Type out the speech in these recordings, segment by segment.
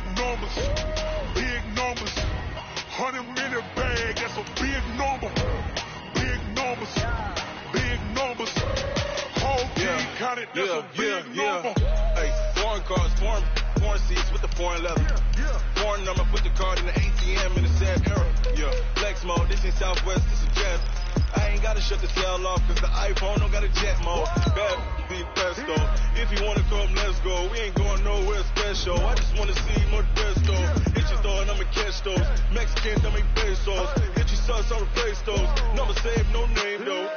big numbers, big numbers. 100 minute bag, that's a big number. Big numbers, big numbers. Whole team counted, that's a big number. Hey, foreign cars, foreign seats with the foreign leather. Foreign number, put the card in the ATM in the sad era. Yeah, flex mode, this ain't Southwest, this is Jazz. I ain't gotta shut the cell off, cause the iPhone don't got a jet mode. Bad be pesto. If you wanna come, let's go. We ain't going nowhere special. I just wanna see more pesto. Hit your store and I'ma catch those. Mexicans, I make pesos. Hit your sus, I'll replace those. Number save, no name though.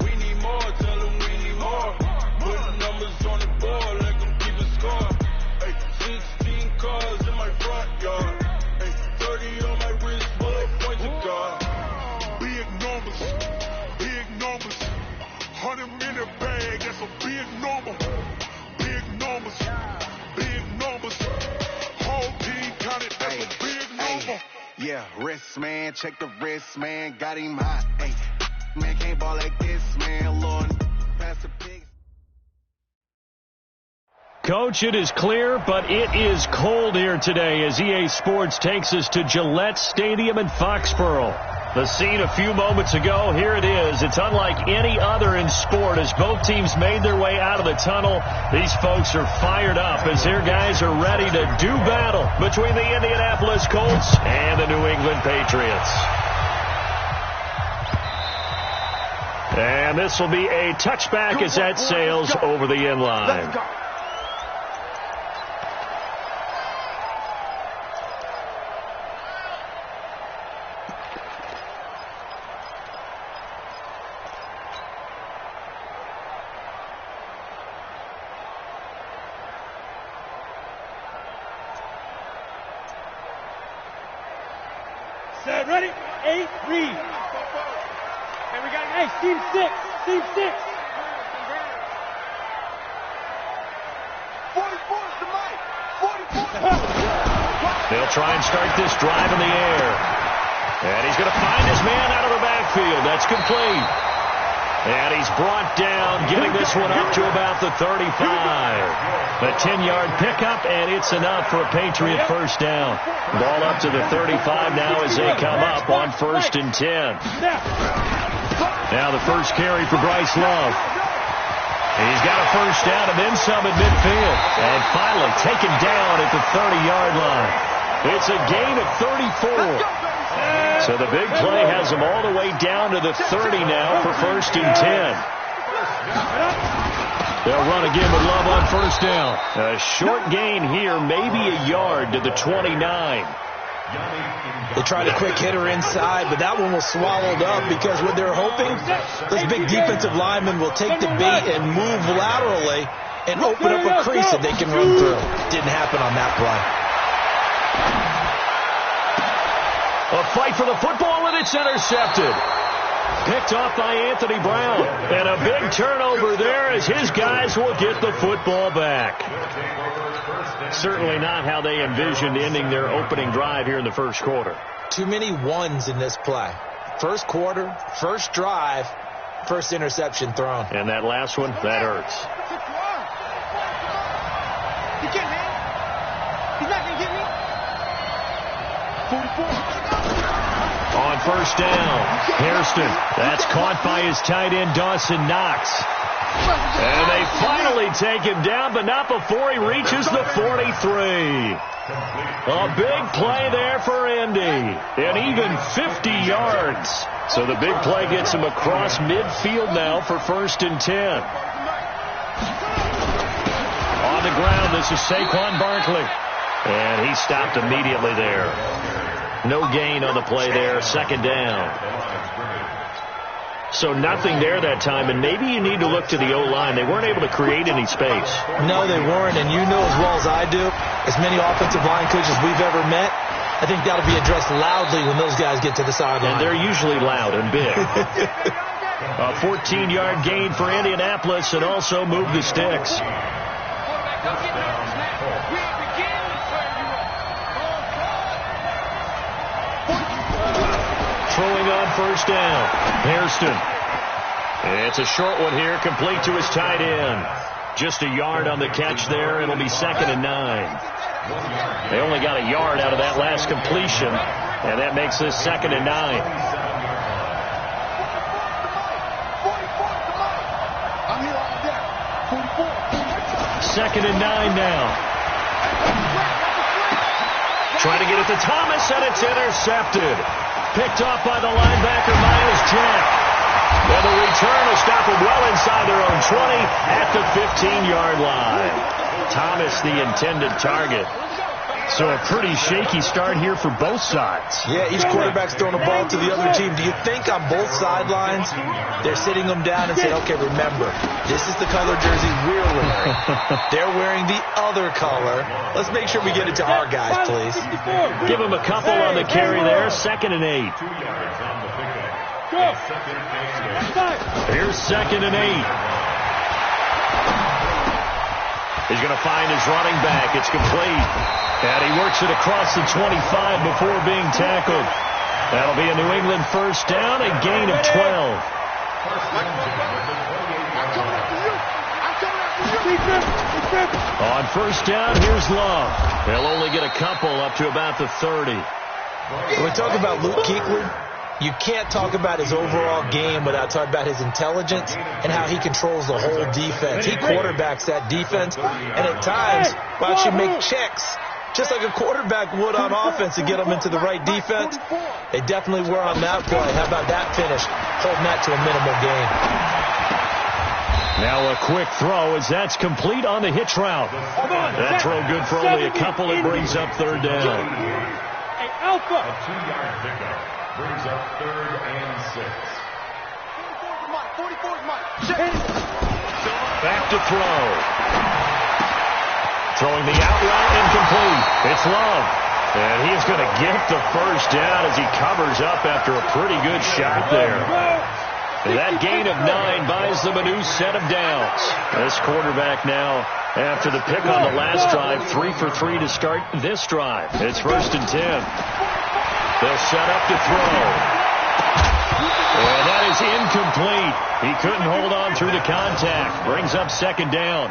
We need more, tell them we need more. Put numbers on the board, let them keep a score. Hey, 16 cars in my front yard. Hey, 30 on my wrist, bullet points of God. Big numbers, big numbers. 100 minute bag, that's a big number. Big numbers, big numbers. Whole team counted, that's a big number. Yeah, wrist man, check the wrist man, got him hot. Hey, man can't ball like this, man. Lord, pass the pig. Coach, it is clear, but it is cold here today as EA Sports takes us to Gillette Stadium in Foxborough. The scene a few moments ago, here it is. It's unlike any other in sport as both teams made their way out of the tunnel. These folks are fired up as their guys are ready to do battle between the Indianapolis Colts and the New England Patriots. And this will be a touchback as that sails over the end line. Set, ready? 8, read. Okay, we got, hey, team 6. 44 is the mic. 44. They'll try and start this drive in the air. And he's going to find his man out of the backfield. That's complete. And he's brought down, getting this one up to about the 35. A 10-yard pickup, and it's enough for a Patriot first down. Ball up to the 35 now as they come up on 1st and 10. Now the first carry for Bryce Love. He's got a first down and then some at midfield. And finally taken down at the 30-yard line. It's a gain of 34. So the big play has them all the way down to the 30 now for 1st and 10. They'll run again with Love on first down. A short gain here, maybe a yard to the 29. They tried a quick hitter inside, but that one was swallowed up because what they're hoping, this big defensive lineman will take the bait and move laterally and open up a crease that they can run through. Didn't happen on that play. A fight for the football, and it's intercepted. Picked off by Anthony Brown. And a big turnover there as his guys will get the football back. Certainly not how they envisioned ending their opening drive here in the first quarter. Too many ones in this play. First quarter, first drive, first interception thrown. And that last one, that hurts. He can't hang. He's not going to get me. 44. On first down, Hairston. That's caught by his tight end, Dawson Knox. And they finally take him down, but not before he reaches the 43. A big play there for Indy. And even 50 yards. So the big play gets him across midfield now for 1st and 10. On the ground, this is Saquon Barkley. And he stopped immediately there. No gain on the play there, 2nd down. So nothing there that time, and maybe you need to look to the O-line. They weren't able to create any space. No, they weren't, and you know as well as I do, as many offensive line coaches we've ever met, I think that'll be addressed loudly when those guys get to the sideline. And they're usually loud and big. A 14-yard gain for Indianapolis and also move the sticks. Throwing on first down, Hairston. It's a short one here, complete to his tight end. Just a yard on the catch there. It'll be 2nd and 9. They only got a yard out of that last completion, and that makes this 2nd and 9. Second and 9 now. Trying to get it to Thomas, and it's intercepted. Picked off by the linebacker, Miles Jack. And the return will stop them well inside their own 20 at the 15-yard line. Thomas, the intended target. So a pretty shaky start here for both sides. Yeah, each quarterback's throwing a ball to the other team. Do you think on both sidelines they're sitting them down and saying, okay, remember, this is the color jersey we're wearing. They're wearing the other color. Let's make sure we get it to our guys, please. Give them a couple on the carry there. 2nd and 8. Here's 2nd and 8. He's going to find his running back. It's complete. And he works it across the 25 before being tackled. That'll be a New England first down, a gain of 12. On first down, here's Love. They'll only get a couple up to about the 30. When we talk about Luke Kuechly, you can't talk about his overall game without talking about his intelligence and how he controls the whole defense. He quarterbacks that defense, and at times will actually make checks, just like a quarterback would on offense, to get them into the right defense. They definitely were on that play. How about that finish? Holding that to a minimal gain. Now a quick throw as that's complete on the hitch route. That throw good for only a couple. It brings up 3rd down. Hey, Alpha. A 2-yard pickup brings up 3rd and 6. Back to throw. Throwing the out route, incomplete. It's Love. And he is going to get the first down as he covers up after a pretty good shot there. And that gain of 9 buys them a new set of downs. This quarterback now, after the pick on the last drive, 3 for 3 to start this drive. It's 1st and 10. They'll set up to throw. And that is incomplete. He couldn't hold on through the contact. Brings up 2nd down.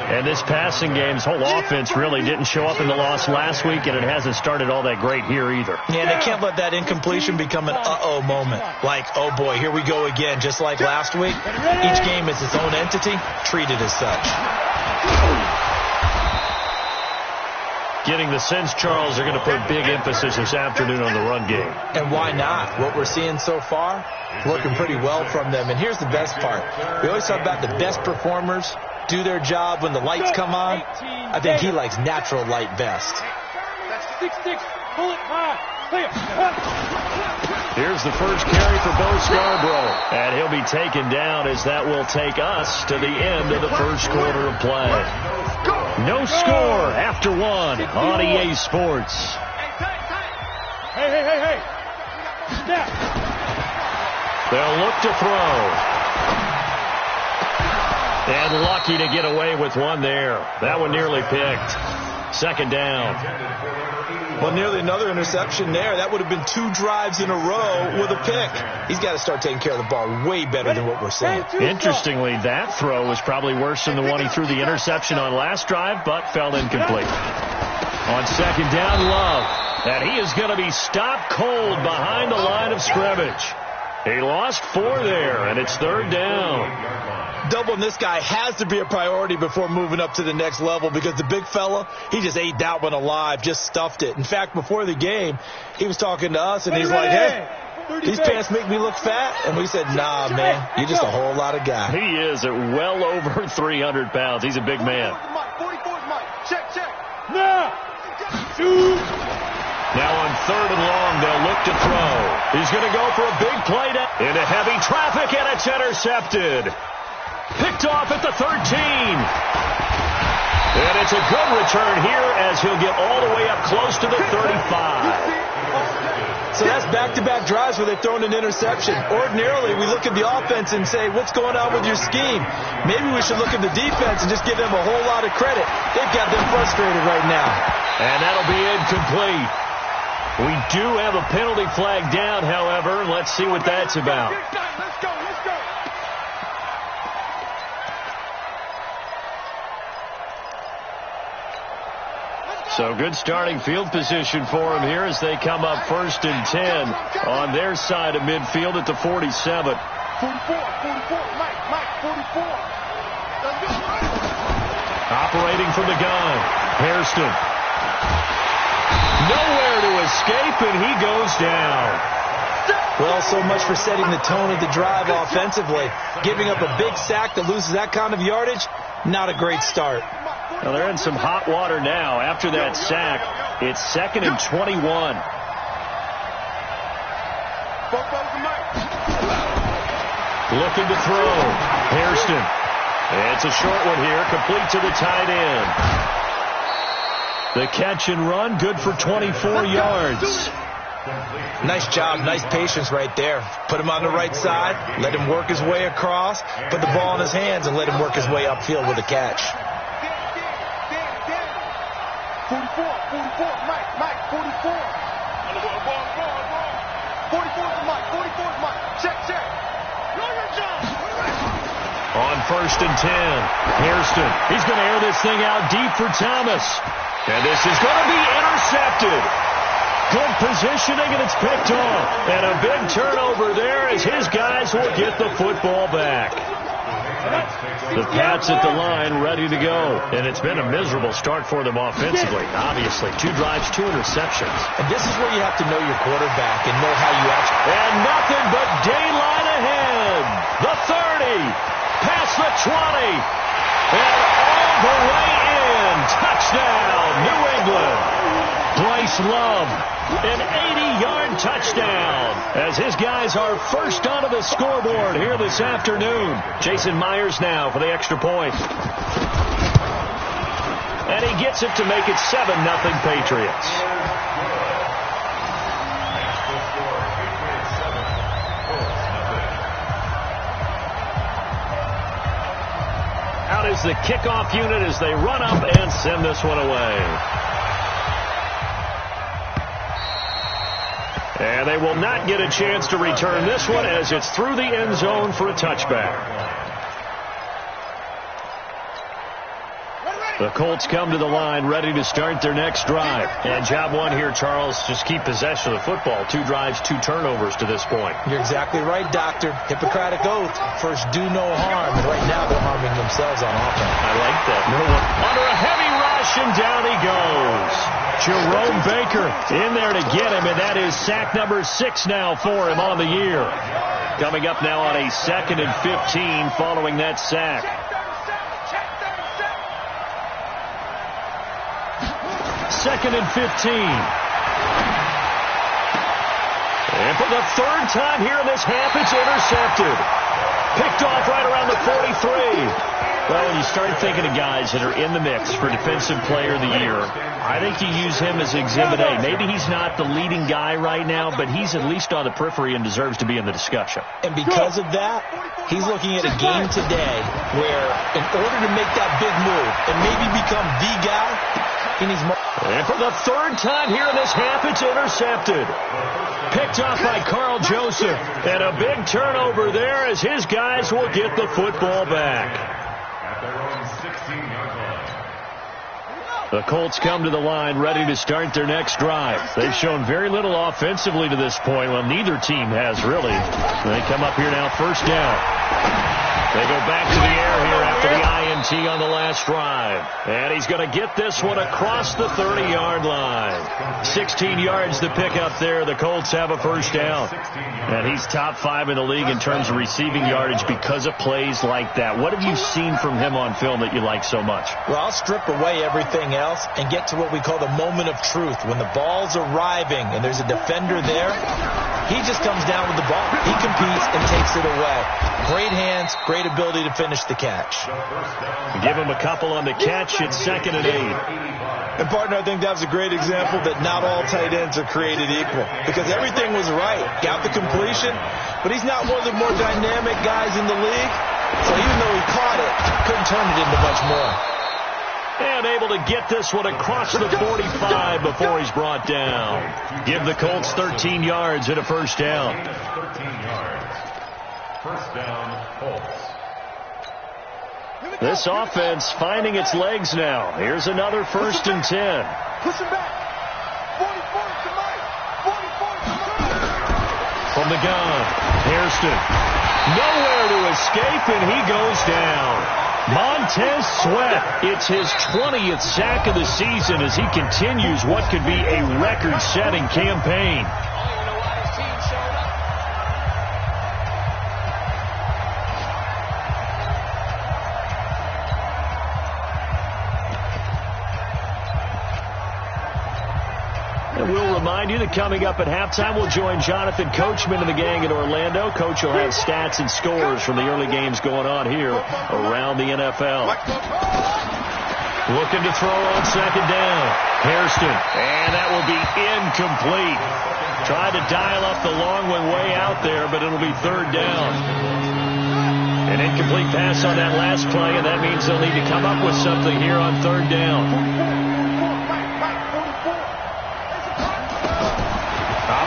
And this passing game's whole offense really didn't show up in the loss last week, and it hasn't started all that great here either. Yeah, they can't let that incompletion become an uh-oh moment. Like, oh boy, here we go again, just like last week. Each game is its own entity, treated as such. Getting the sense, Charles, are going to put big emphasis this afternoon on the run game. And why not? What we're seeing so far, working pretty well from them. And here's the best part. We always talk about the best performers do their job when the lights come on. I think he likes natural light best. 6-6, pull it high. Here's the first carry for Bo Scarborough. And he'll be taken down as that will take us to the end of the first quarter of play. No score after 1 on EA Sports. Hey. Snap. They'll look to throw. And lucky to get away with one there. That one nearly picked. 2nd down. Well, nearly another interception there. That would have been 2 drives in a row with a pick. He's got to start taking care of the ball way better than what we're seeing. Interestingly, that throw was probably worse than the one he threw the interception on last drive, but fell incomplete. On 2nd down, Love. And he is going to be stopped cold behind the line of scrimmage. He lost 4 there, and it's 3rd down. Doubling this guy has to be a priority before moving up to the next level, because the big fella, he just ate that one alive, just stuffed it. In fact, before the game, he was talking to us, and he's like, hey, these pants make me look fat? And we said, nah, man, you're just a whole lot of guy. He is at well over 300 pounds. He's a big man. Now on 3rd and long, they'll look to throw. He's going to go for a big play into heavy traffic, and it's intercepted. Picked off at the 13. And it's a good return here as he'll get all the way up close to the 35. So that's back-to-back drives where they've thrown an interception. Ordinarily, we look at the offense and say, what's going on with your scheme? Maybe we should look at the defense and just give them a whole lot of credit. They've got them frustrated right now. And that'll be incomplete. We do have a penalty flag down, however. Let's see what that's about. So good starting field position for him here as they come up 1st and 10 on their side of midfield at the 47. 44, Mike, 44. Let's go. Operating from the gun, Hairston. Nowhere to escape, and he goes down. Well, so much for setting the tone of the drive offensively. Giving up a big sack that loses that kind of yardage, not a great start. Well, they're in some hot water now. After that sack, it's 2nd and 21. Looking to throw. Hairston. It's a short one here, complete to the tight end. The catch and run, good for 24 yards. Nice job, nice patience right there. Put him on the right side, let him work his way across, put the ball in his hands, and let him work his way upfield with a catch. 44, Mike, 44. 44 for Mike, 44 for Mike. Check. On 1st and 10, Hairston. He's going to air this thing out deep for Thomas. And this is going to be intercepted. Good positioning, and it's picked off. And a big turnover there as his guys will get the football back. The Pats at the line ready to go. And it's been a miserable start for them offensively. Obviously, 2 drives, 2 interceptions. And this is where you have to know your quarterback and know how you actually... And nothing but daylight ahead. The 30. Past the 20. And all the way in. Touchdown, New England. Bryce Love, an 80-yard touchdown as his guys are first onto the scoreboard here this afternoon. Jason Myers now for the extra point. And he gets it to make it 7-0 Patriots. Out is the kickoff unit as they run up and send this one away. And they will not get a chance to return this one as it's through the end zone for a touchback. The Colts come to the line ready to start their next drive. And job one here, Charles, just keep possession of the football. 2 drives, 2 turnovers to this point. You're exactly right, Doctor. Hippocratic oath. First, do no harm. And right now, they're harming themselves on offense. I like that. Under a heavy rush, and down he goes. Jerome Baker in there to get him, and that is sack number 6 now for him on the year. Coming up now on a 2nd and 15 following that sack. 2nd and 15. And for the 3rd time here in this half, it's intercepted. Picked off right around the 43. Well, when you start thinking of guys that are in the mix for Defensive Player of the Year, I think you use him as Exhibit A. Maybe he's not the leading guy right now, but he's at least on the periphery and deserves to be in the discussion. And because of that, he's looking at a game today where in order to make that big move and maybe become the guy, he needs more. And for the 3rd time here in this half, it's intercepted. Picked off by Carl Joseph. And a big turnover there as his guys will get the football back. The Colts come to the line ready to start their next drive. They've shown very little offensively to this point. Well, neither team has really. They come up here now, 1st down. They go back to the air here after the INT on the last drive. And he's going to get this one across the 30-yard line. 16 yards to pick up there. The Colts have a 1st down. And he's top 5 in the league in terms of receiving yardage because of plays like that. What have you seen from him on film that you like so much? Well, I'll strip away everything else and get to what we call the moment of truth. When the ball's arriving and there's a defender there, he just comes down with the ball. He competes and takes it away. Great hands, great ability to finish the catch. Give him a couple on the catch. It's 2nd and 8. And, partner, I think that was a great example that not all tight ends are created equal because everything was right. Got the completion, but he's not one of the more dynamic guys in the league. So even though he caught it, couldn't turn it into much more. And able to get this one across the 45 before he's brought down. Give the Colts 13 yards and a 1st down. 13 yards. 1st down, Colts. This offense finding its legs now. Here's another 1st and 10. Push him back. 44 to Mike. 44 to Mike. From the gun, Hairston. Nowhere to escape, and he goes down. Montez Sweat, it's his 20th sack of the season as he continues what could be a record-setting campaign. And we'll remind you that coming up at halftime, we'll join Jonathan Coachman and the gang in Orlando. Coach will have stats and scores from the early games going on here around the NFL. Looking to throw on second down. Hairston, and that will be incomplete. Tried to dial up the long one way out there, but it'll be third down. An incomplete pass on that last play, and that means they'll need to come up with something here on third down.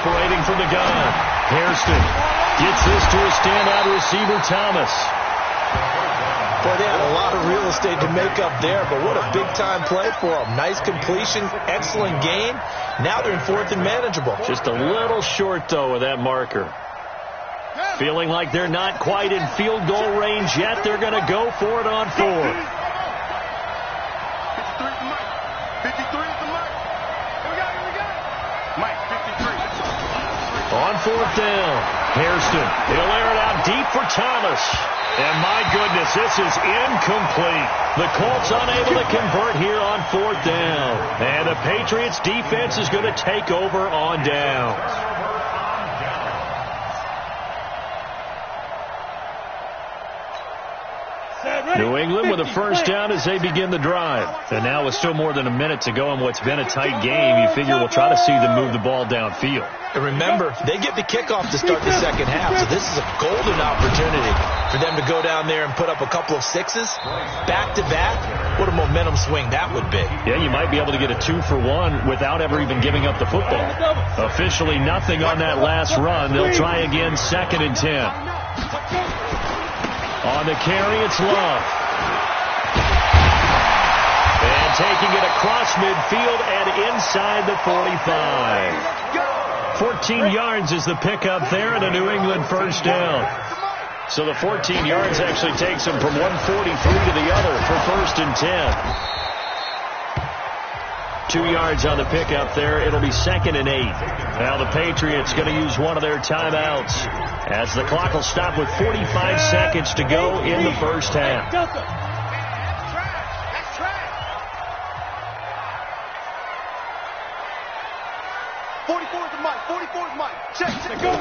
Operating from the gun, Hairston gets this to a standout receiver, Thomas. Boy, they had a lot of real estate to make up there, but what a big-time play for them. Nice completion, excellent game. Now they're in fourth and manageable. Just a little short, though, of that marker. Feeling like they're not quite in field goal range yet. They're going to go for it on fourth. 53 to Mike. Here we go. Mike, 53. On fourth down, Hairston. He'll air it out deep for Thomas. And my goodness, this is incomplete. The Colts unable to convert here on fourth down. And the Patriots defense is going to take over on downs. New England with a first down as they begin the drive. And now with still more than a minute to go in what's been a tight game, you figure we'll try to see them move the ball downfield. And remember, they get the kickoff to start the second half, so this is a golden opportunity for them to go down there and put up a couple of sixes back-to-back. What a momentum swing that would be. Yeah, you might be able to get a 2-for-1 without ever even giving up the football. Officially nothing on that last run. They'll try again, 2nd and 10. On the carry, it's Love. And taking it across midfield and inside the 45. 14 yards is the pickup there and a New England first down. So the 14 yards actually takes them from 143 to the other for 1st and 10. 2 yards on the pickup there. It'll be 2nd and 8. Now the Patriots going to use one of their timeouts as the clock will stop with 45 seconds to go in the first half. That's trash. 44 to Mike. 44 to Mike. Check. Go.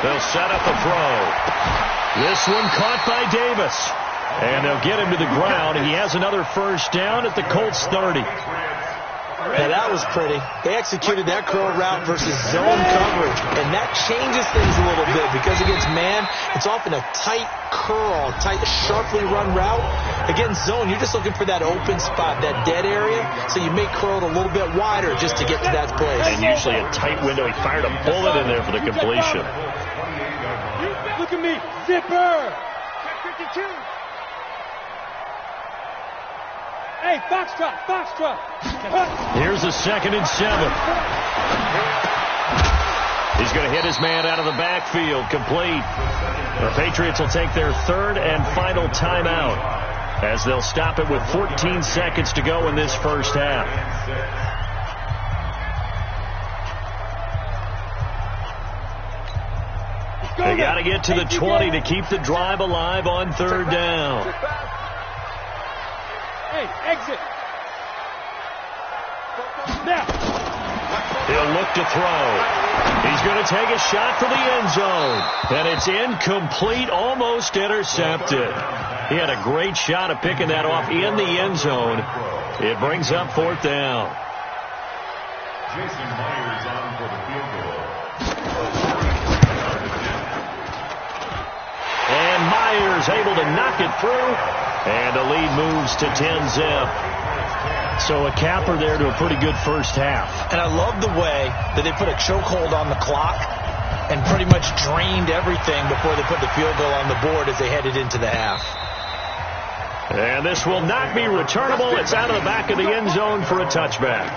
They'll set up a throw. This one caught by Davis. And they'll get him to the ground. He has another first down at the Colts 30. Yeah, that was pretty. They executed that curl route versus zone coverage, and that changes things a little bit because against man, it's often a tight curl, tight, sharply run route. Against zone, you're just looking for that open spot, that dead area, so you make curl a little bit wider just to get to that place. And usually a tight window. He fired a bullet in there for the completion. Look at me, zipper. 52. Hey, Foxtrot. Here's a 2nd and 7. He's going to hit his man out of the backfield, complete. The Patriots will take their 3rd and final timeout as they'll stop it with 14 seconds to go in this first half. They got to get to the 20 to keep the drive alive on 3rd down. Hey, exit. Now. He'll look to throw. He's going to take a shot for the end zone. And it's incomplete, almost intercepted. He had a great shot of picking that off in the end zone. It brings up 4th down. Jason Myers on for the field goal. And Myers able to knock it through. And the lead moves to 10-zip. So a capper there to a pretty good first half. And I love the way that they put a chokehold on the clock and pretty much drained everything before they put the field goal on the board as they headed into the half. And this will not be returnable. It's out of the back of the end zone for a touchback.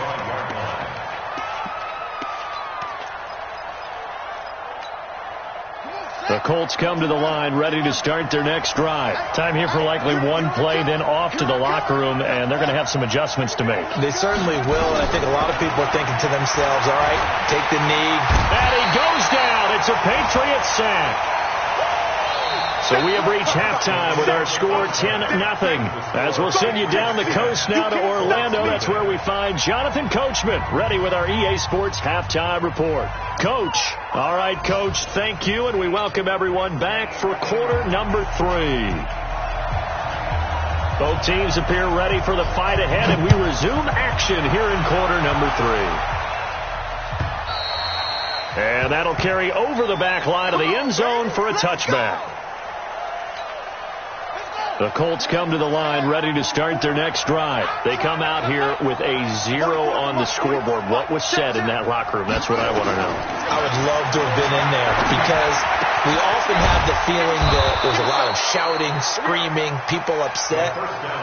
The Colts come to the line, ready to start their next drive. Time here for likely one play, then off to the locker room, and they're going to have some adjustments to make. They certainly will, and I think a lot of people are thinking to themselves, all right, take the knee. And he goes down. It's a Patriots sack. So we have reached halftime with our score 10-0. As we'll send you down the coast now to Orlando, that's where we find Jonathan Coachman, ready with our EA Sports halftime report. Coach. All right, Coach, thank you, and we welcome everyone back for quarter number 3. Both teams appear ready for the fight ahead, and we resume action here in quarter number 3. And that'll carry over the back line of the end zone for a touchback. The Colts come to the line ready to start their next drive. They come out here with a 0 on the scoreboard. What was said in that locker room? That's what I want to know. I would love to have been in there because we often have the feeling that there's a lot of shouting, screaming, people upset.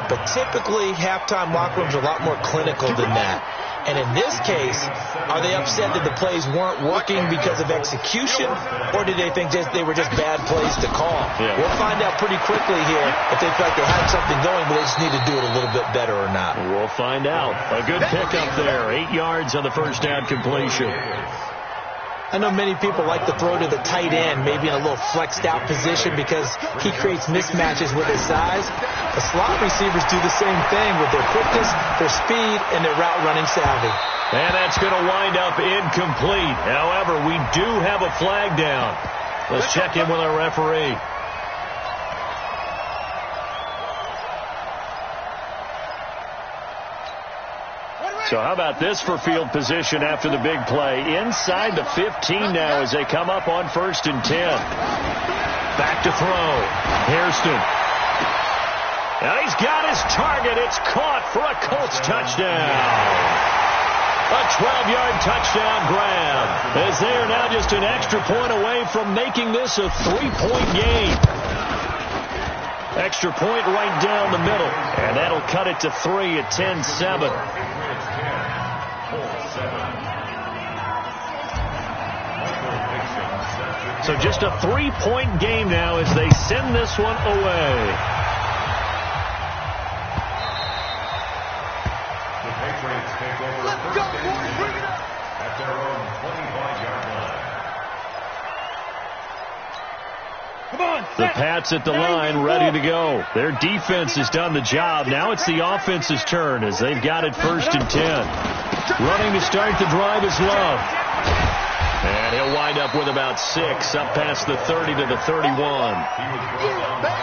But typically, halftime locker rooms are a lot more clinical than that. And in this case, are they upset that the plays weren't working because of execution, or did they think they were just bad plays to call? Yeah. We'll find out pretty quickly here if they feel like they had something going, but they just need to do it a little bit better or not. We'll find out. A good pickup there. 8 yards on the first down completion. I know many people like to throw to the tight end, maybe in a little flexed out position because he creates mismatches with his size. The slot receivers do the same thing with their quickness, their speed, and their route running savvy. And that's going to wind up incomplete. However, we do have a flag down. Let's check in with our referee. So how about this for field position after the big play? Inside the 15 now as they come up on 1st and 10. Back to throw. Hairston. And he's got his target. It's caught for a Colts touchdown. A 12-yard touchdown grab. As they are now just an extra point away from making this a 3-point game. Extra point right down the middle. And that'll cut it to 3 at 10-7. So just a 3-point game now as they send this one away. The Patriots take over first and 10 at their own 25-yard line. Come on, the Pats at the line ready to go. Their defense has done the job. Now it's the offense's turn as they've got it 1st and 10. Running to start the drive is Love. And he'll wind up with about 6 up past the 30 to the 31.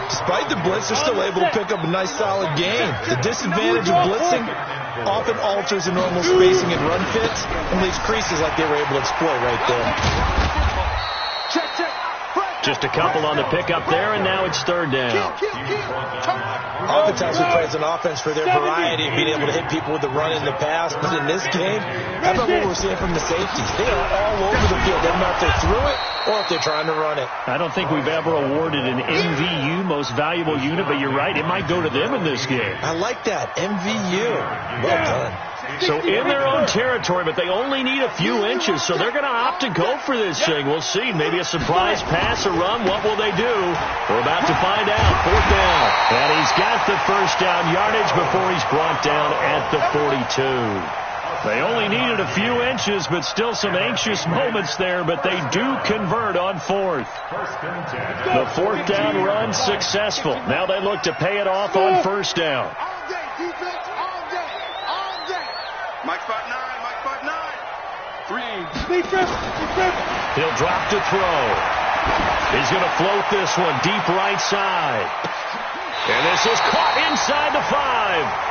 Despite the blitz, they're still able to pick up a nice solid gain. The disadvantage of blitzing often alters the normal spacing and run fits and leaves creases like they were able to exploit right there. Just a couple on the pickup there, and now it's 3rd down. Oftentimes we play as an offense for their variety of being able to hit people with the run and the pass. But in this game, how about what we're seeing from the safeties? They are all over the field. Doesn't matter if they're through it or if they're trying to run it. I don't think we've ever awarded an MVU, most valuable unit, but you're right. It might go to them in this game. I like that. MVU. Well done. So in their own territory, but they only need a few inches, so they're going to opt to go for this thing. We'll see. Maybe a surprise pass or run. What will they do? We're about to find out. 4th down. And he's got the first down yardage before he's brought down at the 42. They only needed a few inches, but still some anxious moments there, but they do convert on 4th. The 4th down run successful. Now they look to pay it off on 1st down. Mike 5'9", Mike 5'9". 3. He'll drop to throw. He's going to float this one deep right side. And this is caught inside the 5.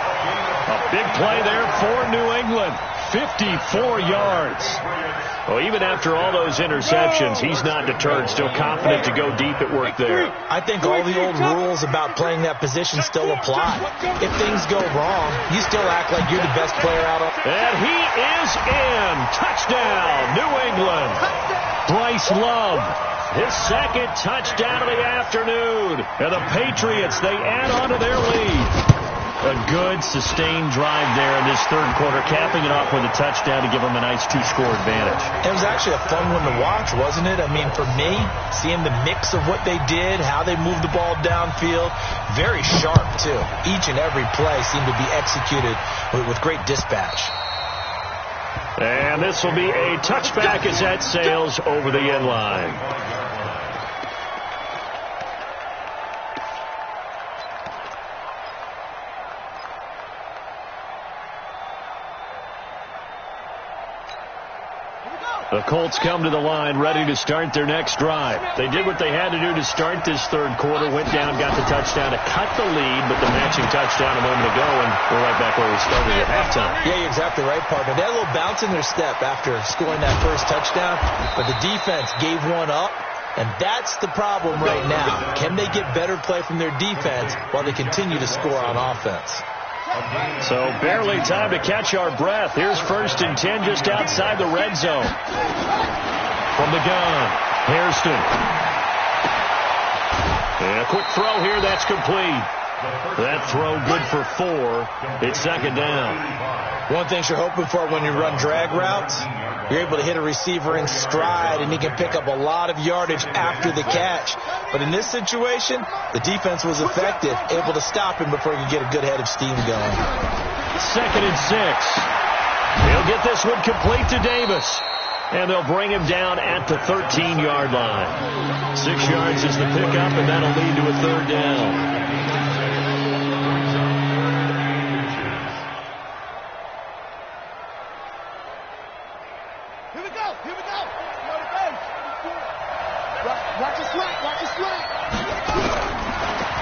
A big play there for New England. 54 yards. Well, even after all those interceptions, he's not deterred. Still confident to go deep at work there. I think all the old rules about playing that position still apply. If things go wrong, you still act like you're the best player out of. And he is in. Touchdown, New England. Bryce Love. His 2nd touchdown of the afternoon. And the Patriots, they add on to their lead. A good, sustained drive there in this third quarter, capping it off with a touchdown to give them a nice 2-score advantage. It was actually a fun one to watch, wasn't it? I mean, for me, seeing the mix of what they did, how they moved the ball downfield, very sharp, too. Each and every play seemed to be executed with great dispatch. And this will be a touchback as that sails over the end line. The Colts come to the line ready to start their next drive. They did what they had to do to start this third quarter, went down, got the touchdown to cut the lead, but the matching touchdown a moment ago, and we're right back where we started at halftime. Yeah, you're exactly right, partner. They had a little bounce in their step after scoring that first touchdown, but the defense gave one up, and that's the problem right now. Can they get better play from their defense while they continue to score on offense? So barely time to catch our breath. Here's 1st and 10 just outside the red zone. From the gun, Hairston. And a quick throw here, that's complete. That throw good for 4. It's 2nd down. One thing you're hoping for when you run drag routes, you're able to hit a receiver in stride, and he can pick up a lot of yardage after the catch. But in this situation, the defense was effective, able to stop him before he could get a good head of steam going. 2nd and 6. He'll get this one complete to Davis. And they'll bring him down at the 13-yard line. 6 yards is the pickup, and that'll lead to a 3rd down.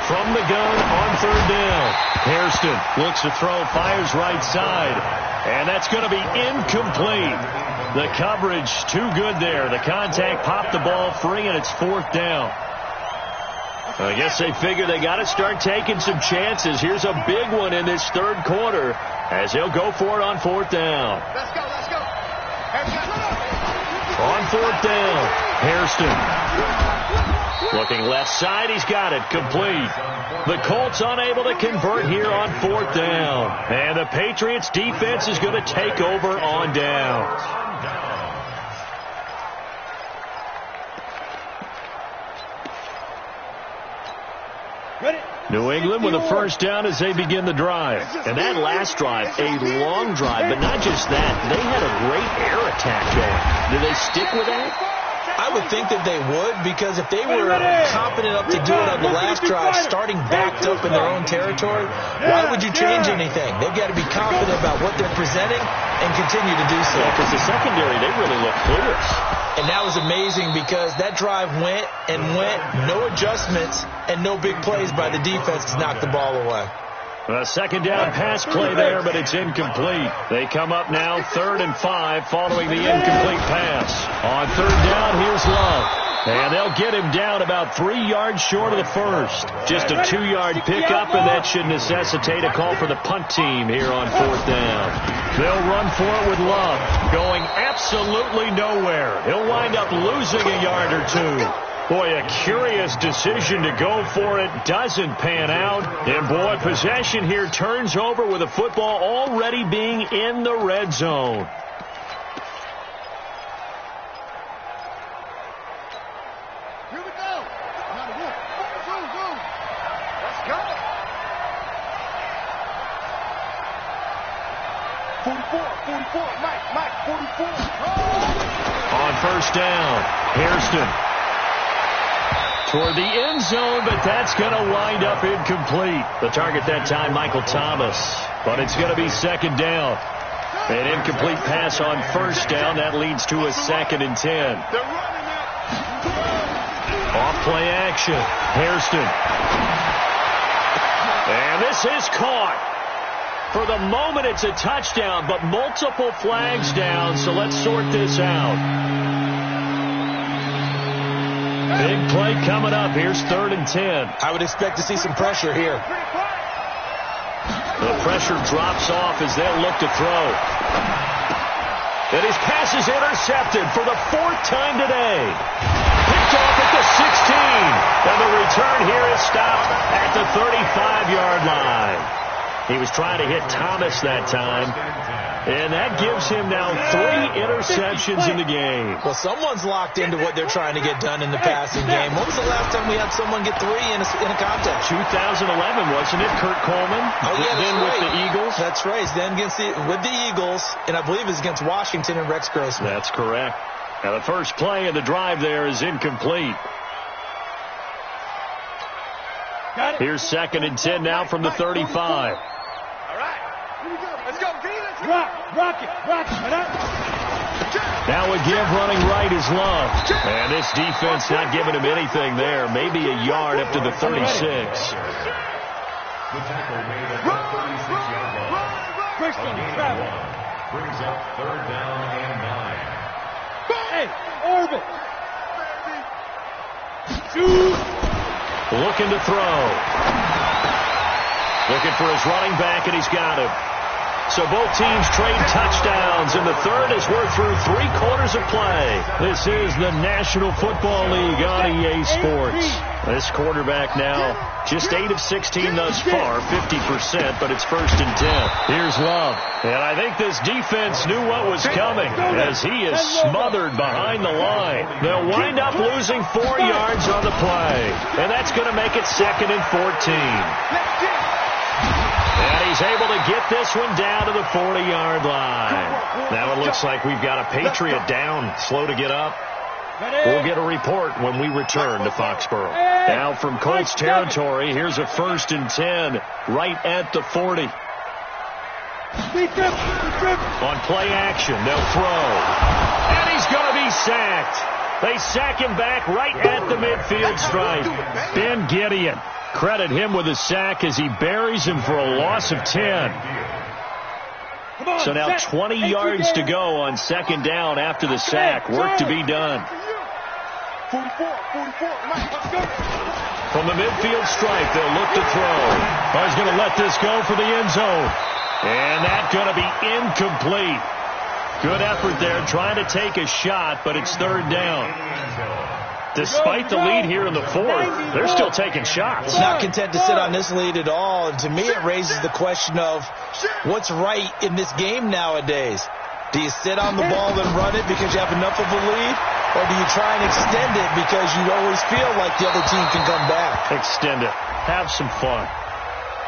From the gun on 3rd down. Hairston looks to throw, fires right side. And that's going to be incomplete. The coverage too good there. The contact popped the ball free, and it's 4th down. I guess they figure they got to start taking some chances. Here's a big one in this third quarter as they'll go for it on 4th down. Let's go, let's go. On 4th down, Hairston. Looking left side, he's got it, complete. The Colts unable to convert here on 4th down. And the Patriots defense is going to take over on downs. New England with a 1st down as they begin the drive. And that last drive, a long drive, but not just that. They had a great air attack going. Do they stick with that? I would think that they would, because if they were confident enough to do it on the last drive, starting backed up in their own territory, why would you change anything? They've got to be confident about what they're presenting and continue to do so. Yeah, because the secondary, they really look clueless. And that was amazing because that drive went and went, no adjustments and no big plays by the defense to knock the ball away. A 2nd down pass play there, but it's incomplete. They come up now 3rd and 5 following the incomplete pass. On 3rd down, here's Love. And they'll get him down about 3 yards short of the first. Just a 2-yard pickup, and that should necessitate a call for the punt team here on 4th down. They'll run for it with Love, going absolutely nowhere. He'll wind up losing a yard or 2. Boy, a curious decision to go for it. Doesn't pan out. And, boy, possession here turns over with the football already being in the red zone. Here we go. Let's go. 44, Mike, 44. On 1st down, Hairston. Toward the end zone, but that's going to wind up incomplete. The target that time, Michael Thomas. But it's going to be 2nd down. An incomplete pass on 1st down. That leads to a 2nd and 10. Off play action. Hairston. And this is caught. For the moment, it's a touchdown, but multiple flags down, so let's sort this out. Big play coming up. Here's 3rd and 10. I would expect to see some pressure here. The pressure drops off as they'll look to throw. And his pass is intercepted for the 4th time today. Picked off at the 16. And the return here is stopped at the 35-yard line. He was trying to hit Thomas that time. And that gives him now 3 interceptions in the game. Well, someone's locked into what they're trying to get done in the passing game. When was the last time we had someone get 3 in a contest? 2011, wasn't it? Kurt Coleman. Oh, yeah, then right. with the Eagles. That's right. Then with the Eagles, and I believe it's against Washington and Rex Grossman. That's correct. Now the first play of the drive there is incomplete. Here's 2nd and 10 now from the 35. All right. Here we go. Let's go, D. Let's go. Rock it. Now a give running right is Love. And this defense not giving him anything there. Maybe a yard up to the 36. The tackle made at the 36-yard line. Brings up 3rd down and 9. Hey, orbit. Looking to throw. Looking for his running back, and he's got him. So both teams trade touchdowns, and the third as we're through 3 quarters of play. This is the National Football League on EA Sports. This quarterback now just 8 of 16 thus far, 50%, but it's 1st and 10. Here's Love. And I think this defense knew what was coming as he is smothered behind the line. They'll wind up losing 4 yards on the play, and that's going to make it 2nd and 14. And he's able to get this one down to the 40-yard line. Now it looks like we've got a Patriot down, slow to get up. We'll get a report when we return to Foxborough. Now from Colts territory, here's a 1st and 10 right at the 40. On play action, they'll throw. And he's going to be sacked. They sack him back right at the midfield stripe. Ben Gideon. Credit him with a sack as he buries him for a loss of 10. So now 20 yards to go on 2nd down after the sack. Work to be done. 44. From the midfield stripe, they'll look to throw. He's going to let this go for the end zone. And that's going to be incomplete. Good effort there, trying to take a shot, but it's 3rd down. Despite the lead here in the 4th, they're still taking shots. Not content to sit on this lead at all. And to me, it raises the question of what's right in this game nowadays. Do you sit on the ball and run it because you have enough of a lead? Or do you try and extend it because you always feel like the other team can come back? Extend it. Have some fun.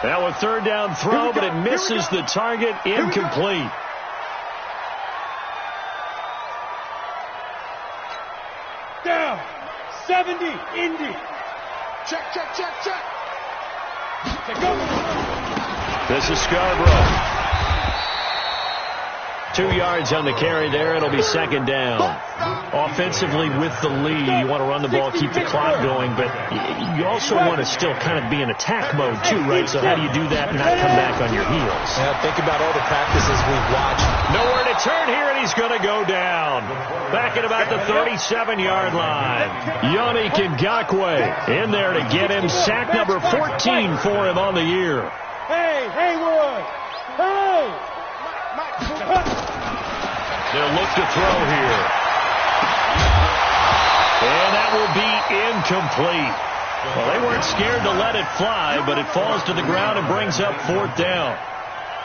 Now a 3rd down throw, but it misses the target. Incomplete. Down. 70, Indy. Check. This is Scarborough. 2 yards on the carry there. It'll be 2nd down. Offensively with the lead, you want to run the ball, keep the clock going, but you also want to still kind of be in attack mode too, right? So how do you do that and not come back on your heels? Yeah, think about all the practices we've watched. Nowhere to turn here, and he's going to go down. Back at about the 37-yard line. Yannick Ngakoue in there to get him. Sack number 14 for him on the year. Hey, Haywood. Hey. They'll look to throw here. And that will be incomplete. Well, they weren't scared to let it fly, but it falls to the ground and brings up 4th down.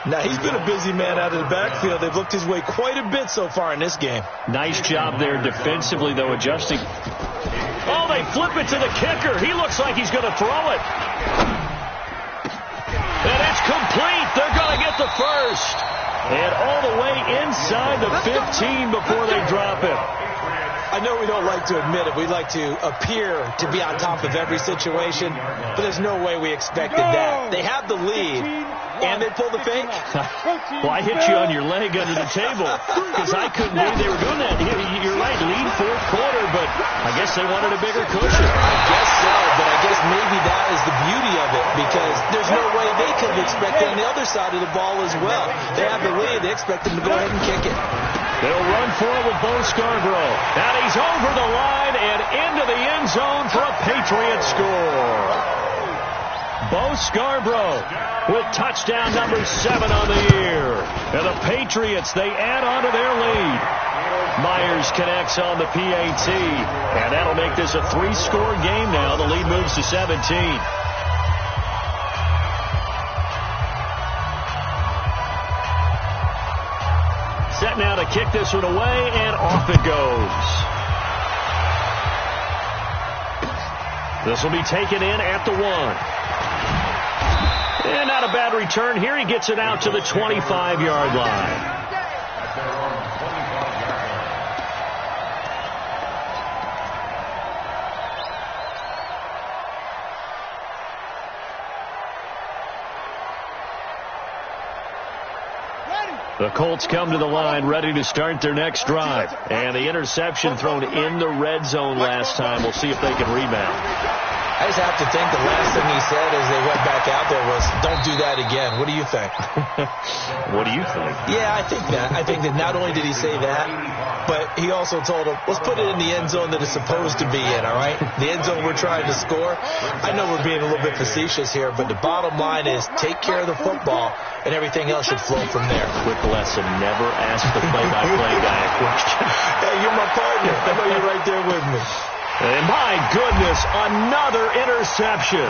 Now, he's been a busy man out of the backfield. They've looked his way quite a bit so far in this game. Nice job there defensively, though, adjusting. Oh, they flip it to the kicker. He looks like he's going to throw it. And it's complete. They're going to get the first. And all the way inside the 15 before they drop it. I know we don't like to admit it. We like to appear to be on top of every situation, but there's no way we expected that. They have the lead, and they pull the fake. Well, I hit you on your leg under the table because I couldn't believe they were doing that. You're right, lead 4th quarter, but I guess they wanted a bigger cushion. I guess so, but I guess maybe that is the beauty of it because there's no way they could expect it on the other side of the ball as well. They have the lead. They expect them to go ahead and kick it. They'll run for it with Bo Scarborough. And he's over the line and into the end zone for a Patriot score. Bo Scarborough with touchdown number 7 on the year. And the Patriots, they add on to their lead. Myers connects on the PAT. And that'll make this a 3-score game now. The lead moves to 17. set now to kick this one away, and off it goes. This will be taken in at the 1. And not a bad return here. He gets it out to the 25-yard line. The Colts come to the line ready to start their next drive. And the interception thrown in the red zone last time. We'll see if they can rebound. I just have to think the last thing he said as they went back out there was, don't do that again. What do you think? What do you think? Yeah, I think that. I think that not only did he say that, but he also told him, let's put it in the end zone that it's supposed to be in, all right? The end zone we're trying to score. I know we're being a little bit facetious here, but the bottom line is take care of the football, and everything else should flow from there. Quick lesson, never ask the play-by-play guy a question. Hey, you're my partner. I know you're right there with me. And my goodness, another interception.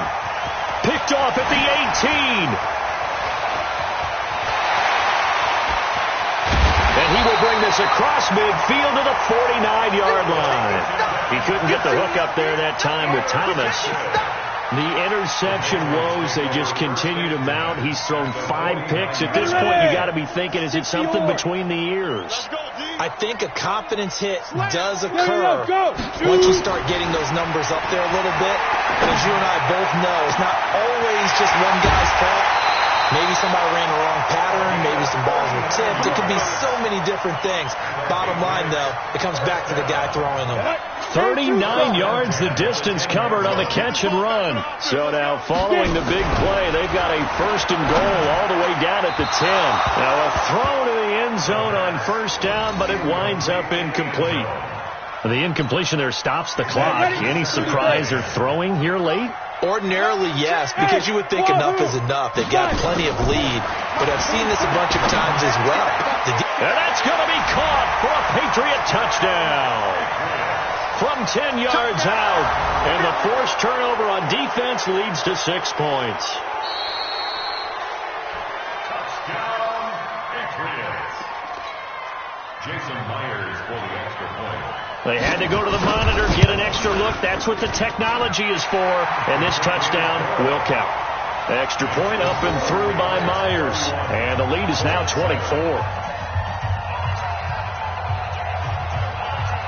Picked off at the 18. And he will bring this across midfield to the 49-yard line. He couldn't get the hook up there that time with Thomas. The interception woes, they just continue to mount. He's thrown 5 picks. At this point, you got to be thinking, is it something between the ears? I think a confidence hit does occur once you start getting those numbers up there a little bit. But as you and I both know, it's not always just one guy's fault. Maybe somebody ran the wrong pattern. Maybe some balls were tipped. It could be so many different things. Bottom line, though, it comes back to the guy throwing them. 39 yards the distance covered on the catch and run. So now following the big play, they've got a 1st and goal all the way down at the 10. Now a throw to the end zone on 1st down, but it winds up incomplete. The incompletion there stops the clock. Any surprise they're throwing here late? Ordinarily, yes, because you would think enough is enough. They've got plenty of lead, but I've seen this a bunch of times as well. And that's going to be caught for a Patriot touchdown. From 10 yards out, and the forced turnover on defense leads to 6 points. Touchdown, Patriots. Jason Myers for the extra point. They had to go to the monitor, get an extra look. That's what the technology is for, and this touchdown will count. Extra point up and through by Myers, and the lead is now 24.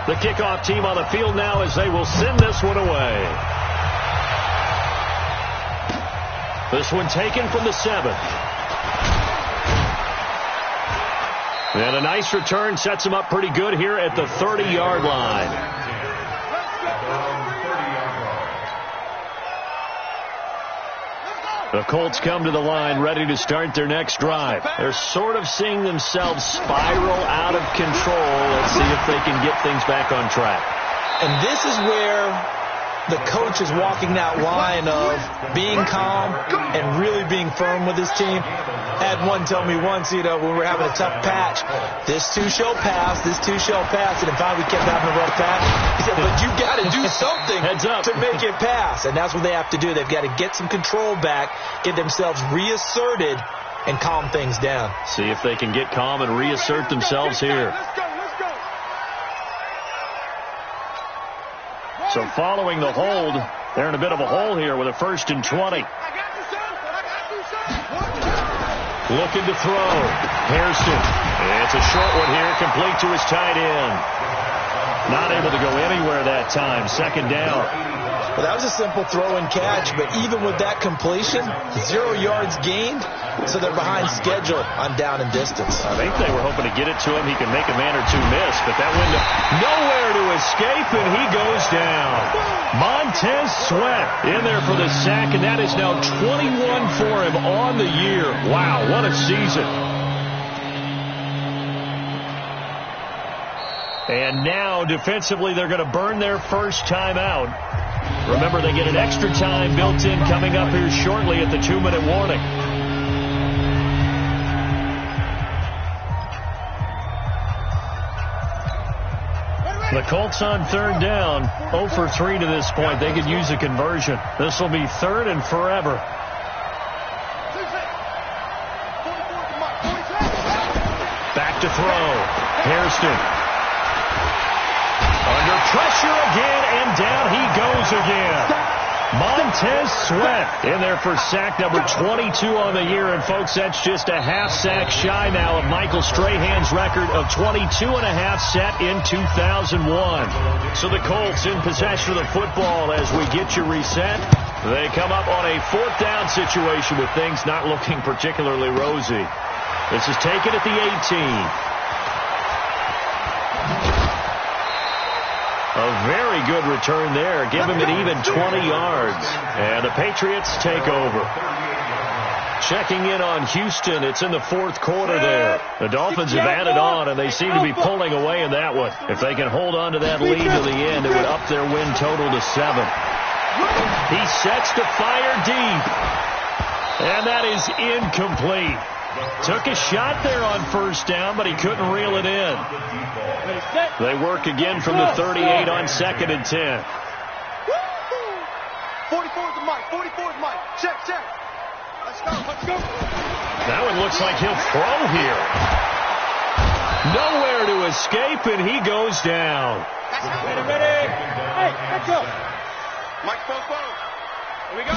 The kickoff team on the field now as they will send this one away. This one taken from the 7. And a nice return sets him up pretty good here at the 30-yard line. The Colts come to the line ready to start their next drive. They're sort of seeing themselves spiral out of control. Let's see if they can get things back on track. And this is where the coach is walking that line of being calm and really being firm with his team. I had one tell me once, when we were having a tough patch, this too shall pass, this too shall pass, and finally we kept having a rough patch. He said, but you got to do something to make it pass, and that's what they have to do. They've got to get some control back, get themselves reasserted, and calm things down. See if they can get calm and reassert themselves here. So following the hold, they're in a bit of a hole here with a 1st and 20. Looking to throw. Hairston. It's a short one here, complete to his tight end. Not able to go anywhere that time. 2nd down. Well, that was a simple throw and catch, but even with that completion, 0 yards gained, so they're behind schedule on down and distance. I think they were hoping to get it to him. He can make a man or two miss, but that window, nowhere to escape, and he goes down. Montez Sweat in there for the sack, and that is now 21 for him on the year. Wow, what a season. And now, defensively, they're going to burn their first time out. Remember, they get an extra time built in coming up here shortly at the 2-minute warning. The Colts on 3rd down, 0 for 3 to this point. They could use a conversion. This will be 3rd and forever. Back to throw. Hairston. Under pressure again, and down he goes again. Montez Sweat in there for sack number 22 on the year. And, folks, that's just a half sack shy now of Michael Strahan's record of 22 and a half set in 2001. So the Colts in possession of the football as we get you reset. They come up on a fourth down situation with things not looking particularly rosy. This is taken at the 18. A very good return there. Give him an even 20 yards. And the Patriots take over. Checking in on Houston. It's in the fourth quarter there. The Dolphins have added on, and they seem to be pulling away in that one. If they can hold on to that lead to the end, it would up their win total to 7. He sets to fire deep. And that is incomplete. Took a shot there on first down, but he couldn't reel it in. They work again from the 38 on 2nd and 10. 44's the mic. 44's mic. Check. Let's go. That one looks like he'll throw here. Nowhere to escape, and he goes down. Ready. Hey, let's go. Mike, postpone. Here we go.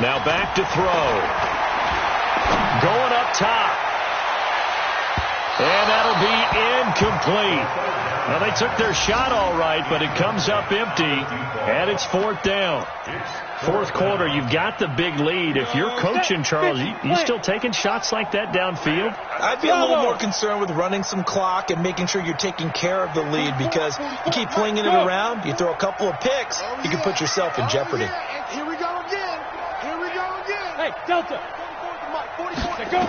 Now back to throw. Going up top. And that'll be incomplete. Well, they took their shot all right, but it comes up empty, and it's fourth down. Fourth quarter, you've got the big lead. If you're coaching, Charles, you still taking shots like that downfield? I'd be a little more concerned with running some clock and making sure you're taking care of the lead, because you keep flinging it around, you throw a couple of picks, you can put yourself in jeopardy. Here we go again. Hey, Delta. Go.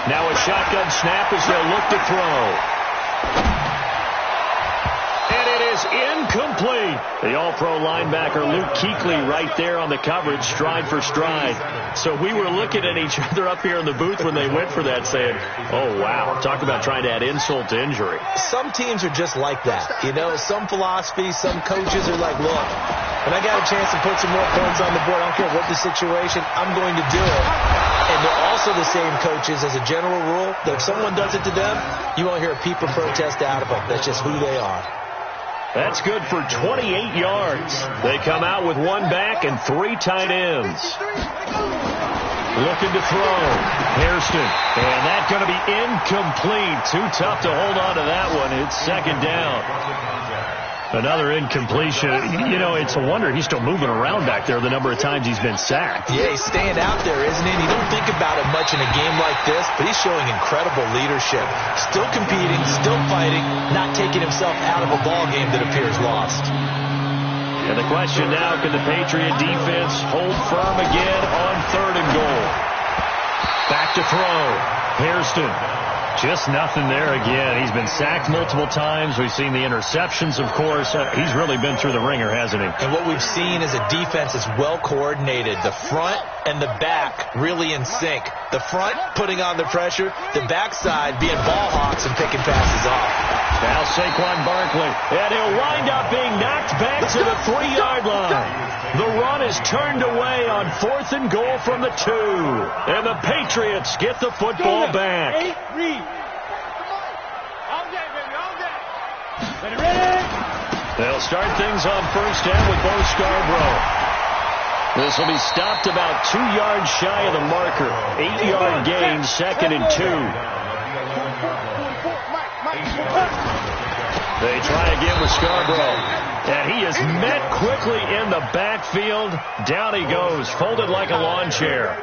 Now a shotgun snap as they'll look to throw. And it is incomplete. The all-pro linebacker Luke Kuechly right there on the coverage, stride for stride. So we were looking at each other up here in the booth when they went for that, saying, oh, wow, talk about trying to add insult to injury. Some teams are just like that. You know, some philosophies, some coaches are like, look, when I got a chance to put some more points on the board, I don't care what the situation, I'm going to do it. And they're also the same coaches as a general rule that if someone does it to them, you won't hear a peep or protest out of them. That's just who they are. That's good for 28 yards. They come out with one back and 3 tight ends. Looking to throw. Hairston. And that's going to be incomplete. Too tough to hold on to that one. It's second down. Another incompletion. You know, it's a wonder he's still moving around back there the number of times he's been sacked. Yeah, he's staying out there, isn't he? You don't think about it much in a game like this, but he's showing incredible leadership. Still competing, still fighting, not taking himself out of a ball game that appears lost. And the question now, can the Patriot defense hold firm again on 3rd and goal? Back to throw. Hairston. Just nothing there again. He's been sacked multiple times. We've seen the interceptions, of course. He's really been through the ringer, hasn't he? And what we've seen is a defense that's well coordinated. The front and the back really in sync. The front putting on the pressure, the backside being ball hawks and picking passes off. Now Saquon Barkley, and he'll wind up being knocked back to the 3-yard line. The run is turned away on 4th and goal from the 2. And the Patriots get the football back. 8, read. All day, baby, all day. Ready? They'll start things on first down with Bo Scarborough. This will be stopped about 2 yards shy of the marker. 8-yard gain, 2nd and 2. They try again with Scarborough. And he is met quickly in the backfield. Down he goes, folded like a lawn chair.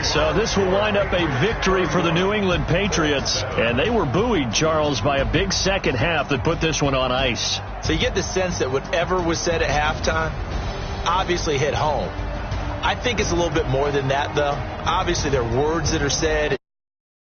So this will wind up a victory for the New England Patriots. And they were buoyed, Charles, by a big second half that put this one on ice. So you get the sense that whatever was said at halftime obviously hit home. I think it's a little bit more than that, though. Obviously, there are words that are said.